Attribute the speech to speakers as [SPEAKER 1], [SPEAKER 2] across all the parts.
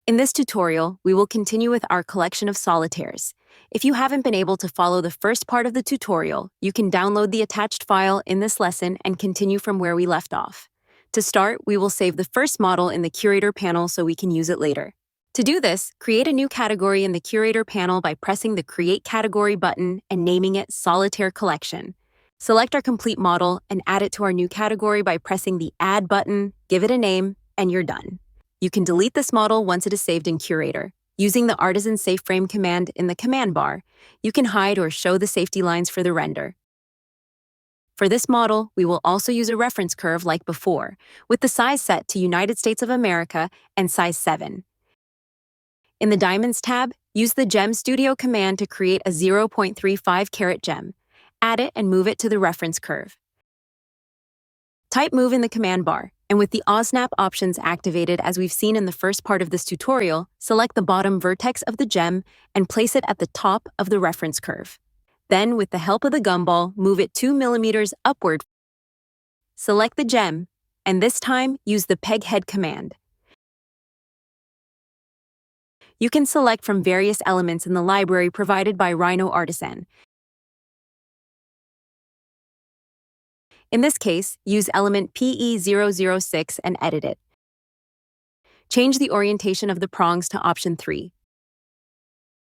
[SPEAKER 1] In this tutorial, we will continue with our collection of solitaires. If you haven't been able to follow the first part of the tutorial, you can download the attached file in this lesson and continue from where we left off. To start, we will save the first model in the Curator panel so we can use it later. To do this, create a new category in the Curator panel by pressing the Create Category button and naming it Solitaire Collection. Select our complete model and add it to our new category by pressing the Add button, give it a name, and you're done. You can delete this model once it is saved in Curator. Using the Artisan Safe Frame command in the command bar, you can hide or show the safety lines for the render. For this model, we will also use a reference curve like before, with the size set to United States of America and size 7. In the Diamonds tab, use the Gem Studio command to create a 0.35 carat gem. Add it and move it to the reference curve. Type Move in the command bar, and with the OSNAP options activated as we've seen in the first part of this tutorial, select the bottom vertex of the gem and place it at the top of the reference curve. Then, with the help of the gumball, move it 2 millimeters upward. Select the gem, and this time use the Peg Head command. You can select from various elements in the library provided by RhinoArtisan. In this case, use element PE006 and edit it. Change the orientation of the prongs to option 3.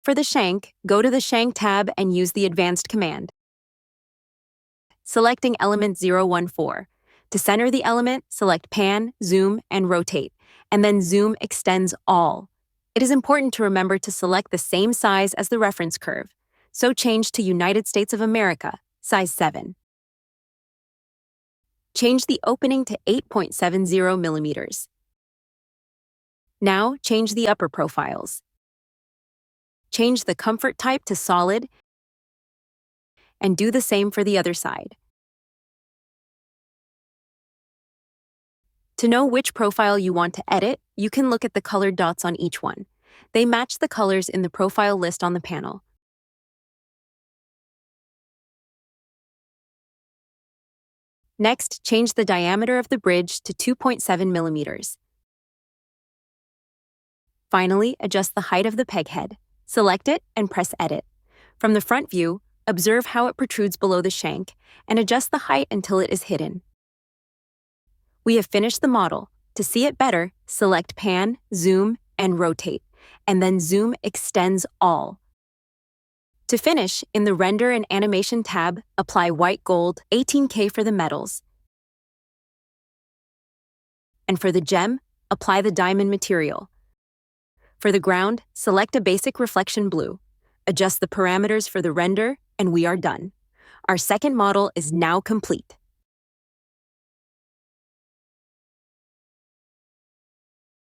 [SPEAKER 1] For the shank, go to the Shank tab and use the Advanced command. Selecting element 014. To center the element, select Pan, Zoom, and Rotate, and then Zoom Extends All. It is important to remember to select the same size as the reference curve, so change to United States of America, size 7. Change the opening to 8.70 millimeters. Now, change the upper profiles. Change the comfort type to solid, and do the same for the other side. To know which profile you want to edit, you can look at the colored dots on each one. They match the colors in the profile list on the panel. Next, change the diameter of the bridge to 2.7 millimeters. Finally, adjust the height of the peg head. Select it and press Edit. From the front view, observe how it protrudes below the shank and adjust the height until it is hidden. We have finished the model. To see it better, select Pan, Zoom, and Rotate, and then Zoom Extends All. To finish, in the Render and Animation tab, apply white gold, 18K for the metals. And for the gem, apply the diamond material. For the ground, select a basic reflection blue. Adjust the parameters for the render, and we are done. Our second model is now complete.